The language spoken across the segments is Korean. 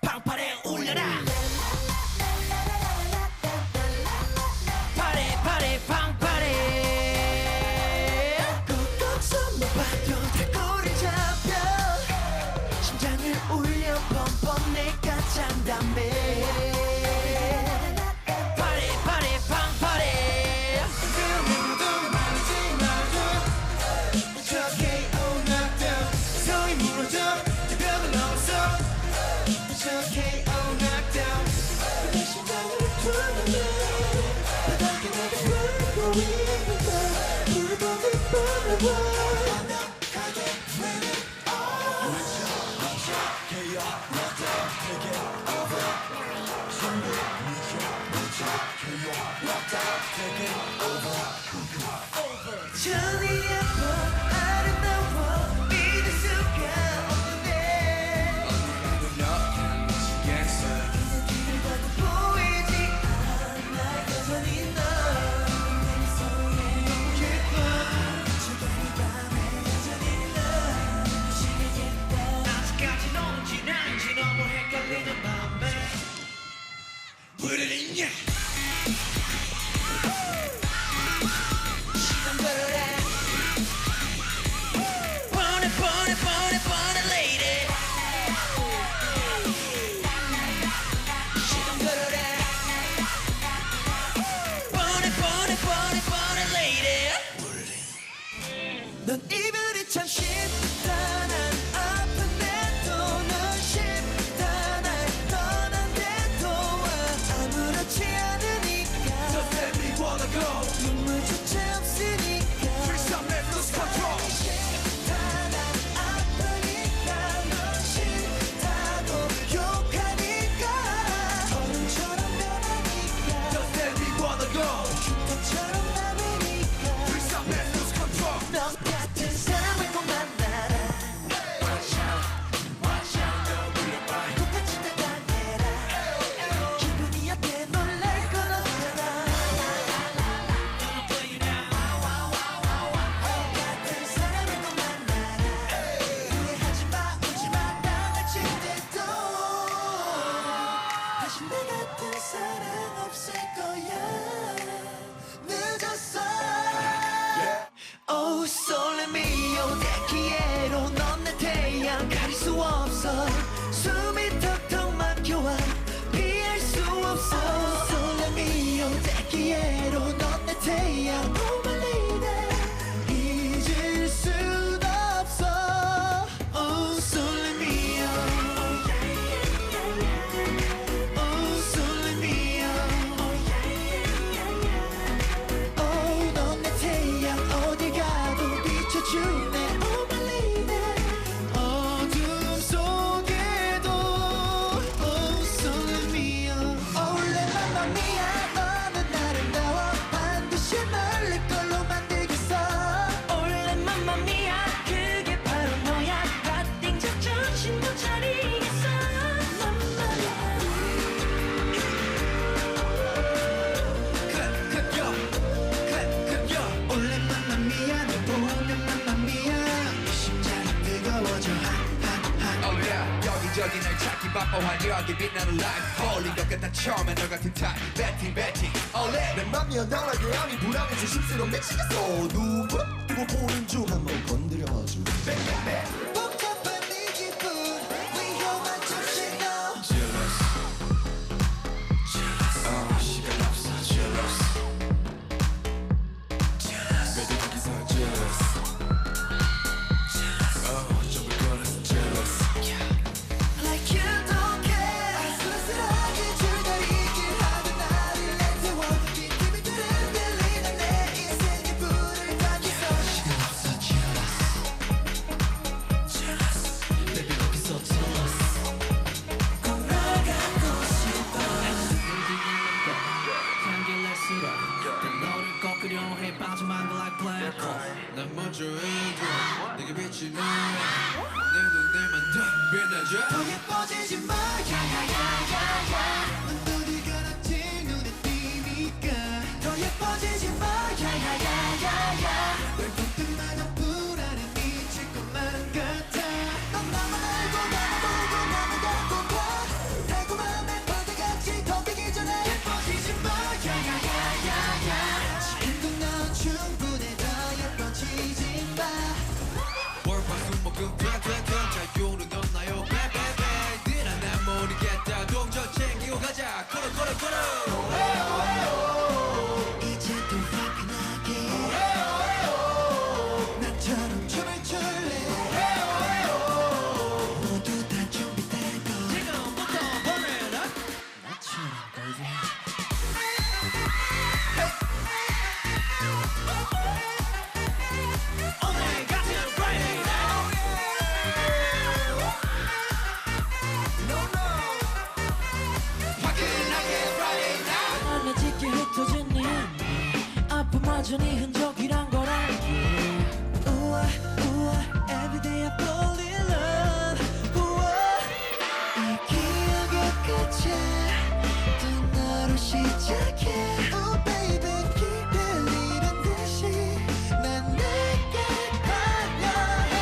방파레 울려라 파레 파레 방파레 꾹꾹 숨어봐도 달고리 잡혀 심장을 울려 펌펌 내가 잔다며 전이 예뻐 아름다워 믿을 수가 없는데 어디가도 미치겠어 길을 봐도 보이지 않아 여전히 넌 내 손에 예뻐 저기 밤에 여전히 넌 미치겠다 아직까지 너무 지난지 너무 헷갈리는 맘에 부르리냐 넌 이별이 참 쉽다 난 아픈데도 넌 쉽다 날 떠난데도 아무렇지 않으니까 Don't let me wanna go 눈물조차 없으니까 Please don't let me lose control 쉽다 난 아프니까 넌 싫다고 욕하니까 얼음처럼 변하니까 Don't let me wanna go 흉터처럼 남으니까 Please don't let me lose control 같은 사람을 꼭 만나라 똑같이 다 당해라 기분이 어때 놀랄 건 없잖아 같은 사람을 꼭 만나라 후회하지 마 울지 마 다같이 돼도 다시 내 같은 사랑 없을 거야 늦었어 Oh 솔레미오 내 기회로 넌 내 태양 가릴 수 없어 숨이 턱턱 막혀와 피할 수 없어 Oh 솔레미오 내 기회로 넌 내 태양 Oh my lady 잊을 순 없어 Oh 솔레미오 Oh 솔레미오 Oh 넌 내 태양 어딜 가도 비춰주네 Oh my lady 어둠 속에도 Oh 솔레미오 올레 맘마미아 너는 아름다워 반드시 널 내 걸로 만들겠어 올레 맘마미아 그게 바로 너야 바띵 자존심도 차리겠어 맘마미아 올레 맘마미아 널 보면 맘마미아 심장이 뜨거워져 Oh yeah 여기저기 널 찾기 바빠 화려하게 빛나는 life 홀린 것 같아 처음에 널 같은 타입 배팅 올레 내 맘이 연달아게 아니 불안해서 심수로 맺히겠어 누구 두고 보는 중 한번 건드려줘 복잡한 네 기분 위험한 정신 너 시간 없어 jealous 매듭 기사 jealous 점을 걸어서 jealous Like you don't care 쓸쓸하게 줄다리기 하는 나를 내세워 빈틈이 흔들리는 내 인생의 불을 당겨서 시간 없어 jealous Baby 거기서 jealous 걸어가고 싶어 향기 날수록 너를 꺾으려 해 빠져만 거 like black hole 난 먼저 해줘 내게 비치는 내 눈에만 더 빛나줘 더 예뻐지지 마 야야야야야 넌 어디가 낫지 눈에 띄니까 더 예뻐지지 마 야야야야야 널 볼 때마다 불안해 미칠 것만 같아 넌 나만 알고 나만 보고 나만 갖고 여전히 흔적이란 걸 알기에 우와 우와 everyday I fall in love 우와 이 기억의 끝에 또 너로 시작해 Oh baby 기다리는 듯이 난 내게 반겨해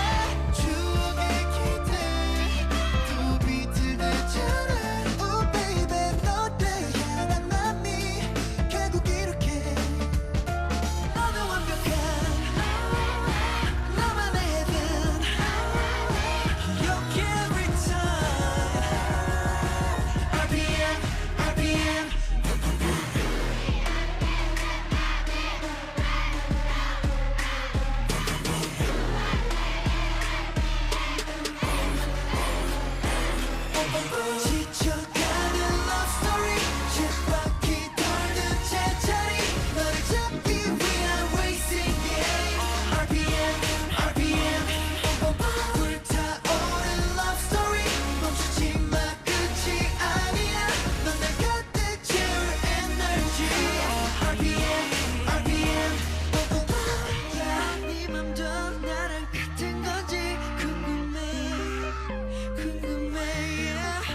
추억의 기대 또 비틀대잖아 Oh baby 너 때문에 향한 맘이 결국 이렇게 너는 완벽한 너만의 heaven 기억해 every time RPM RPM 지쳐가는 love story 쳇바퀴 돌는 제자리 너를 잡기 위한 racing game RPM RPM 불타오른 love story 멈추지 마 끝이 아니야 넌 날 가득 채울 energy RPM RPM 네 맘도 나랑 같은 건지 궁금해 yeah.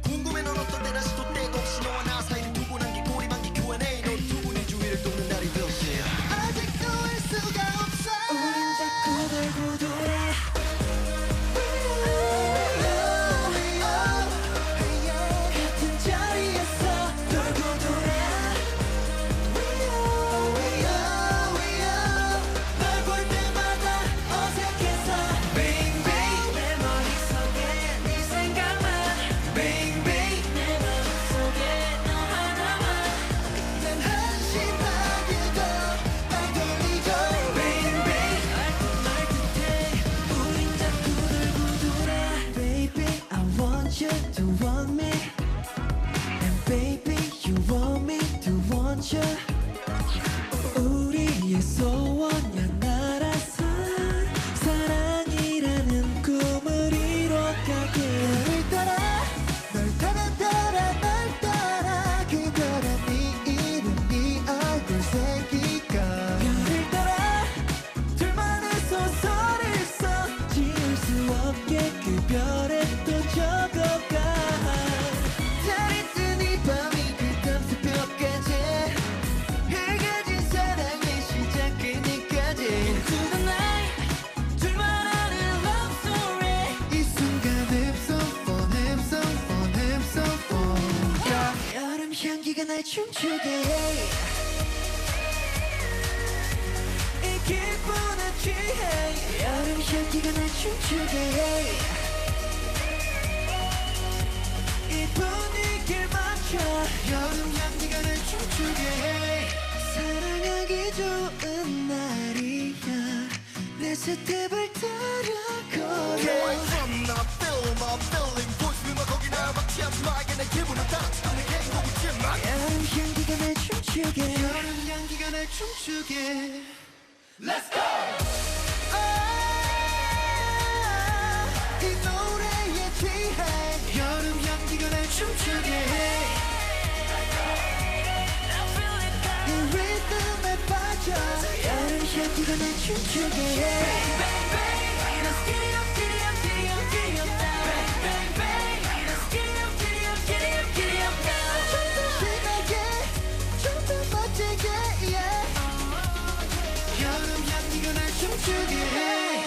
궁금해 넌 어떤 때 다시 또 때도 없이 너와 나 사이를 두고 남긴 꼬리만기 Q&A 너 두분이 주위를 돕는 날이 되었지 아직도 알 수가 없어 우린 자꾸 돌고 돌아 같은 자리에서 돌고 돌아 널 볼 때마다 어색해서 Bang bang 내 머릿속에 네 생각만 Bang bang 내 마음속에 너 하나만 난 한심하게도 날 돌리고 Bang bang 말 끝에 우린 자꾸 돌고 돌아 Baby I want you to want me And baby you want me to want you 우리의 소원이야 날아서 사랑이라는 꿈을 이뤄가게 너를 따라 널 따라 따라 널 따라 그거라 네 이름 네 얼굴 새기고 별을 따라 둘만의 소설을 써 지울 수 없게 그 별에 또 적어가 달이 뜬 이 밤이 끝없는 새벽까지 해가 진 사랑의 시작 끝까지 Into the night 둘만 아는 love story 이 순간 I'm so fun I'm so fun I'm so fun 여름 향기가 날 춤추게 해 이 기분에 취해 여름 향기가 날 춤추게 해 이 분위기를 맞춰 여름 향기가 날 춤추게 해 사랑하기 좋은 날이야 내 스텝을 따라 걸어 Came from the film I'm feeling 보이스만 거기나 막치하지 말게 내 기분은 따뜻한 행복이지만 여름 향기가 날 춤추게 여름 향기가 날 춤추게 Let's go! 이 노래에 취해 여름 향기가 날 춤추게 해 이 리듬에 빠져 여름 향기가 날 춤추게 해 여름 향기가 날 춤추게 해